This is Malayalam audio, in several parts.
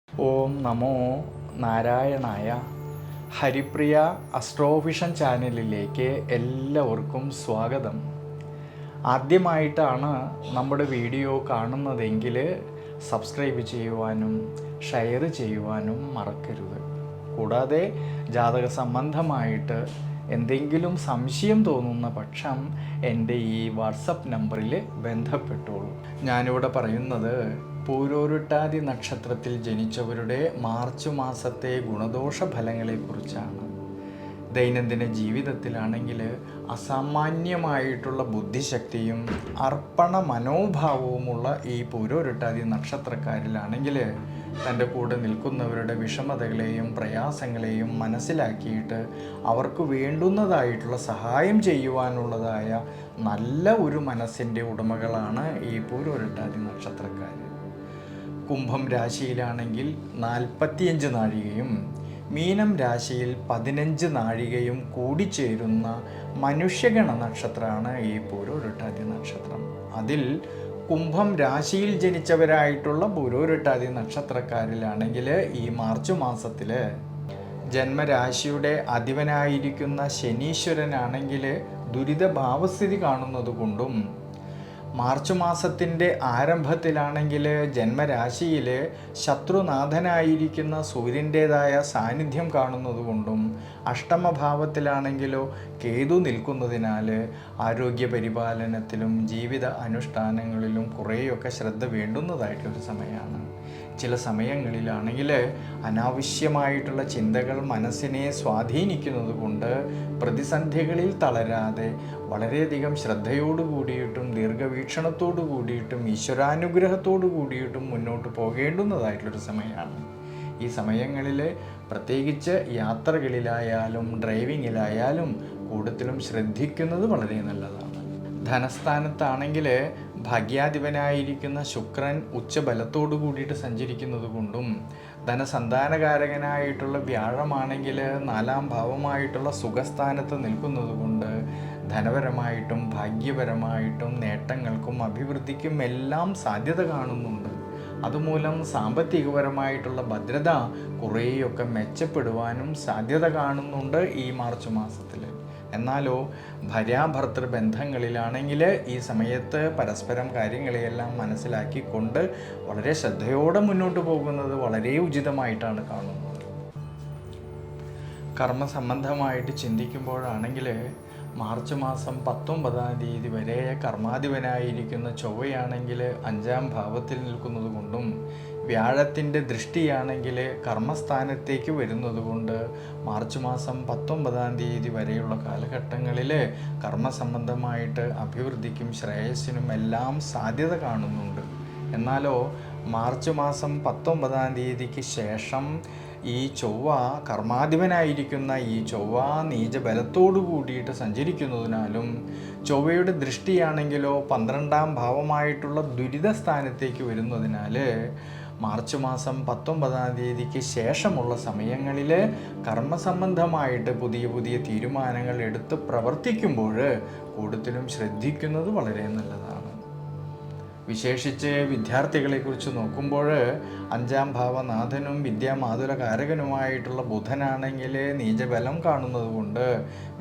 ഓം നമോ നാരായണായ. ഹരിപ്രിയ അസ്ട്രോവിഷൻ ചാനലിലേക്ക് എല്ലാവർക്കും സ്വാഗതം. ആദ്യമായിട്ടാണ് നമ്മുടെ വീഡിയോ കാണുന്നതെങ്കിൽ സബ്സ്ക്രൈബ് ചെയ്യുവാനും ഷെയർ ചെയ്യുവാനും മറക്കരുത്. കൂടാതെ ജാതക സംബന്ധമായിട്ട് എന്തെങ്കിലും സംശയം തോന്നുന്ന പക്ഷം എൻ്റെ ഈ വാട്സപ്പ് നമ്പറിൽ ബന്ധപ്പെട്ടോളൂ. ഞാനിവിടെ പറയുന്നത് പൂരോരുട്ടാതി നക്ഷത്രത്തിൽ ജനിച്ചവരുടെ മാർച്ച് മാസത്തെ ഗുണദോഷ ഫലങ്ങളെക്കുറിച്ചാണ്. ദൈനംദിന ജീവിതത്തിലാണെങ്കിൽ അസാമാന്യമായിട്ടുള്ള ബുദ്ധിശക്തിയും അർപ്പണ മനോഭാവവുമുള്ള ഈ പൂരോരുട്ടാതി നക്ഷത്രക്കാരിലാണെങ്കിൽ തൻ്റെ കൂടെ നിൽക്കുന്നവരുടെ വിഷമതകളെയും പ്രയാസങ്ങളെയും മനസ്സിലാക്കിയിട്ട് അവർക്ക് വേണ്ടുന്നതായിട്ടുള്ള സഹായം ചെയ്യുവാനുള്ളതായ നല്ല ഒരു മനസ്സിൻ്റെ ഉടമകളാണ് ഈ പൂരോരുട്ടാതി നക്ഷത്രക്കാർ. കുംഭം രാശിയിലാണെങ്കിൽ 45 നാഴികയും മീനം രാശിയിൽ 15 നാഴികയും കൂടിച്ചേരുന്ന മനുഷ്യഗണ നക്ഷത്രമാണ് ഈ പൂരോരുട്ടാതി നക്ഷത്രം. അതിൽ കുംഭം രാശിയിൽ ജനിച്ചവരായിട്ടുള്ള പൂരോരുട്ടാതി നക്ഷത്രക്കാരിലാണെങ്കിൽ ഈ മാർച്ച് മാസത്തിൽ ജന്മരാശിയുടെ അധിപനായിരിക്കുന്ന ശനീശ്വരനാണെങ്കിൽ ദുരിതഭാവസ്ഥിതി കാണുന്നത് കൊണ്ടും മാർച്ച് മാസത്തിൻ്റെ ആരംഭത്തിലാണെങ്കിൽ ജന്മരാശിയിൽ ശത്രുനാഥനായിരിക്കുന്ന സൂര്യൻ്റേതായ സാന്നിധ്യം കാണുന്നതുകൊണ്ടും അഷ്ടമഭാവത്തിലാണെങ്കിലോ കേതു നിൽക്കുന്നതിനാൽ ആരോഗ്യ പരിപാലനത്തിലും ജീവിത അനുഷ്ഠാനങ്ങളിലും കുറേയൊക്കെ ശ്രദ്ധ വേണ്ടുന്നതായിട്ടൊരു സമയമാണ്. ചില സമയങ്ങളിലാണെങ്കിൽ അനാവശ്യമായിട്ടുള്ള ചിന്തകൾ മനസ്സിനെ സ്വാധീനിക്കുന്നത് കൊണ്ട് പ്രതിസന്ധികളിൽ തളരാതെ വളരെയധികം ശ്രദ്ധയോടു കൂടിയിട്ടും ദീർഘവീക്ഷണത്തോടു കൂടിയിട്ടും ഈശ്വരാനുഗ്രഹത്തോടു കൂടിയിട്ടും മുന്നോട്ട് പോകേണ്ടുന്നതായിട്ടുള്ളൊരു സമയമാണ്. ഈ സമയങ്ങളിൽ പ്രത്യേകിച്ച് യാത്രകളിലായാലും ഡ്രൈവിങ്ങിലായാലും കൂടുതലും ശ്രദ്ധിക്കുന്നത് വളരെ നല്ലതാണ്. ധനസ്ഥാനത്താണെങ്കിൽ ഭാഗ്യാധിപനായിരിക്കുന്ന ശുക്രൻ ഉച്ചബലത്തോടു കൂടിയിട്ട് സഞ്ചരിക്കുന്നത് കൊണ്ടും ധനസന്താനകാരകനായിട്ടുള്ള വ്യാഴമാണെങ്കിൽ 4-ാം ഭാവമായിട്ടുള്ള സുഖസ്ഥാനത്ത് നിൽക്കുന്നത് കൊണ്ട് ധനപരമായിട്ടും ഭാഗ്യപരമായിട്ടും നേട്ടങ്ങൾക്കും അഭിവൃദ്ധിക്കും എല്ലാം സാധ്യത കാണുന്നുണ്ട്. അതുമൂലം സാമ്പത്തികപരമായിട്ടുള്ള ഭദ്രത കുറേയൊക്കെ മെച്ചപ്പെടുവാനും സാധ്യത കാണുന്നുണ്ട് ഈ മാർച്ച് മാസത്തിൽ. എന്നാലോ ഭാര്യാഭർത്തൃ ബന്ധങ്ങളിലാണെങ്കിൽ ഈ സമയത്ത് പരസ്പരം കാര്യങ്ങളെയെല്ലാം മനസ്സിലാക്കിക്കൊണ്ട് വളരെ ശ്രദ്ധയോടെ മുന്നോട്ട് പോകുന്നത് വളരെ ഉചിതമായിട്ടാണ് കാണുന്നത്. കർമ്മസംബന്ധമായിട്ട് ചിന്തിക്കുമ്പോഴാണെങ്കിൽ മാർച്ച് മാസം 19-ാം തീയതി വരെ കർമാധിപനായിരിക്കുന്ന ചൊവ്വയാണെങ്കിൽ 5-ാം ഭാവത്തിൽ നിൽക്കുന്നത് കൊണ്ടും വ്യാഴത്തിൻ്റെ ദൃഷ്ടിയാണെങ്കിൽ കർമ്മസ്ഥാനത്തേക്ക് വരുന്നത് കൊണ്ട് മാർച്ച് മാസം 19-ാം തീയതി വരെയുള്ള കാലഘട്ടങ്ങളിൽ കർമ്മസംബന്ധമായിട്ട് അഭിവൃദ്ധിക്കും ശ്രേയസ്സിനും എല്ലാം സാധ്യത കാണുന്നുണ്ട്. എന്നാലോ മാർച്ച് മാസം 19-ാം തീയതിക്ക് ശേഷം ഈ ചൊവ്വ കർമാധിപനായിരിക്കുന്ന ഈ ചൊവ്വ നീചബലത്തോടു കൂടിയിട്ട് സഞ്ചരിക്കുന്നതിനാലും ചൊവ്വയുടെ ദൃഷ്ടിയാണെങ്കിലോ 12-ാം ഭാവമായിട്ടുള്ള ദുരിതസ്ഥാനത്തേക്ക് വരുന്നതിനാൽ മാർച്ച് മാസം 19-ാം തീയതിക്ക് ശേഷമുള്ള സമയങ്ങളിൽ കർമ്മസംബന്ധമായിട്ട് പുതിയ പുതിയ തീരുമാനങ്ങൾ എടുത്ത് പ്രവർത്തിക്കുമ്പോൾ കൂടുതലും ശ്രദ്ധിക്കുന്നത് വളരെ നല്ലതാണ്. വിശേഷിച്ച് വിദ്യാർത്ഥികളെക്കുറിച്ച് നോക്കുമ്പോൾ 5-ാം ഭാവനാഥനും വിദ്യാമാതുലകാരകനുമായിട്ടുള്ള ബുധനാണെങ്കിൽ നീചബലം കാണുന്നത് കൊണ്ട്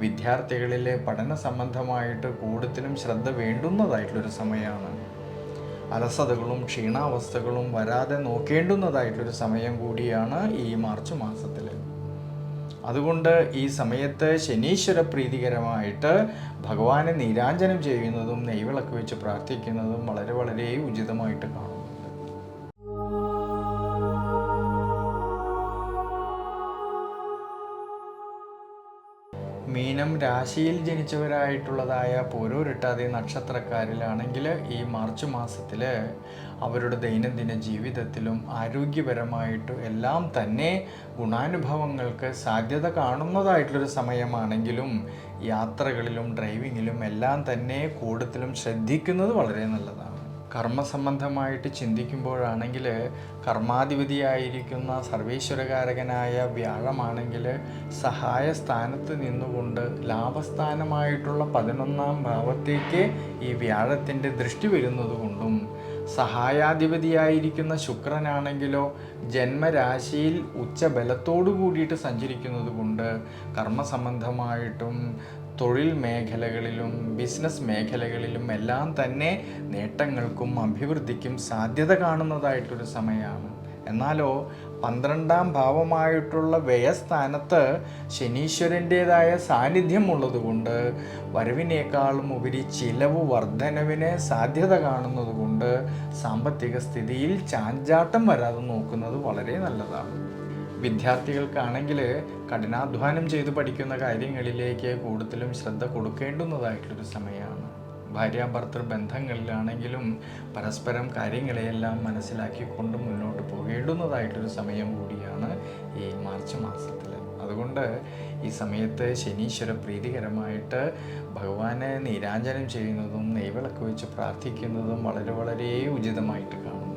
വിദ്യാർത്ഥികളിൽ പഠന സംബന്ധമായിട്ട് കൂടുതലും ശ്രദ്ധ വേണ്ടുന്നതായിട്ടുള്ളൊരു സമയമാണ്. അലസതകളും ക്ഷീണാവസ്ഥകളും വരാതെ നോക്കേണ്ടുന്നതായിട്ടൊരു സമയം കൂടിയാണ് ഈ മാർച്ച് മാസത്തിൽ. അതുകൊണ്ട് ഈ സമയത്ത് ശനീശ്വര പ്രീതികരമായിട്ട് ഭഗവാനെ നീരാഞ്ജനം ചെയ്യുന്നതും നെയ്വിളക്ക് വെച്ച് പ്രാർത്ഥിക്കുന്നതും വളരെ വളരെ ഉചിതമായിട്ട് കാണുന്നുണ്ട്. മീനം രാശിയിൽ ജനിച്ചവരായിട്ടുള്ളതായ പൂരോരുട്ടാതി നക്ഷത്രക്കാരിലാണെങ്കിൽ ഈ മാർച്ച് മാസത്തിൽ അവരുടെ ദൈനംദിന ജീവിതത്തിലും ആരോഗ്യപരമായിട്ടും എല്ലാം തന്നെ ഗുണാനുഭവങ്ങൾക്ക് സാധ്യത കാണുന്നതായിട്ടുള്ളൊരു സമയമാണെങ്കിലും യാത്രകളിലും ഡ്രൈവിങ്ങിലും എല്ലാം തന്നെ കൂടുതലും ശ്രദ്ധിക്കുന്നത് വളരെ നല്ലതാണ്. കർമ്മസംബന്ധമായിട്ട് ചിന്തിക്കുമ്പോഴാണെങ്കിൽ കർമാധിപതിയായിരിക്കുന്ന സർവീശ്വരകാരകനായ വ്യാഴമാണെങ്കിൽ സഹായ സ്ഥാനത്ത് നിന്നുകൊണ്ട് ലാഭസ്ഥാനമായിട്ടുള്ള 11-ാം ഭാവത്തേക്ക് ഈ വ്യാഴത്തിൻ്റെ ദൃഷ്ടി വരുന്നത് കൊണ്ടും സഹായാധിപതിയായിരിക്കുന്ന ശുക്രനാണെങ്കിലോ ജന്മരാശിയിൽ ഉച്ചബലത്തോടു കൂടിയിട്ട് സഞ്ചരിക്കുന്നത് കൊണ്ട് കർമ്മസംബന്ധമായിട്ടും തൊഴിൽ മേഖലകളിലും ബിസിനസ് മേഖലകളിലും എല്ലാം തന്നെ നേട്ടങ്ങൾക്കും അഭിവൃദ്ധിക്കും സാധ്യത കാണുന്നതായിട്ടൊരു സമയമാണ്. എന്നാലോ 12-ാം ഭാവമായിട്ടുള്ള വ്യയസ്ഥാനത്ത് ശനീശ്വരൻ്റേതായ സാന്നിധ്യം ഉള്ളതുകൊണ്ട് വരവിനേക്കാളും ഉപരി ചിലവ് വർധനവിന് സാധ്യത കാണുന്നത് കൊണ്ട് സാമ്പത്തിക സ്ഥിതിയിൽ ചാഞ്ചാട്ടം വരാതെ നോക്കുന്നത് വളരെ നല്ലതാണ്. വിദ്യാർത്ഥികൾക്കാണെങ്കിൽ കഠിനാധ്വാനം ചെയ്ത് പഠിക്കുന്ന കാര്യങ്ങളിലേക്ക് കൂടുതലും ശ്രദ്ധ കൊടുക്കേണ്ടുന്നതായിട്ടൊരു സമയമാണ്. ഭാര്യാഭർത്തൃ ബന്ധങ്ങളിലാണെങ്കിലും പരസ്പരം കാര്യങ്ങളെയെല്ലാം മനസ്സിലാക്കിക്കൊണ്ട് മുന്നോട്ട് പോകേണ്ടുന്നതായിട്ടൊരു സമയം കൂടിയാണ് ഈ മാർച്ച് മാസത്തിൽ. അതുകൊണ്ട് ഈ സമയത്ത് ശനീശ്വര പ്രീതികരമായിട്ട് ഭഗവാനെ നീരാഞ്ജനം ചെയ്യുന്നതും നെയ്വിളക്ക് വെച്ച് പ്രാർത്ഥിക്കുന്നതും വളരെ വളരെ ഉചിതമായിട്ട് കാണും.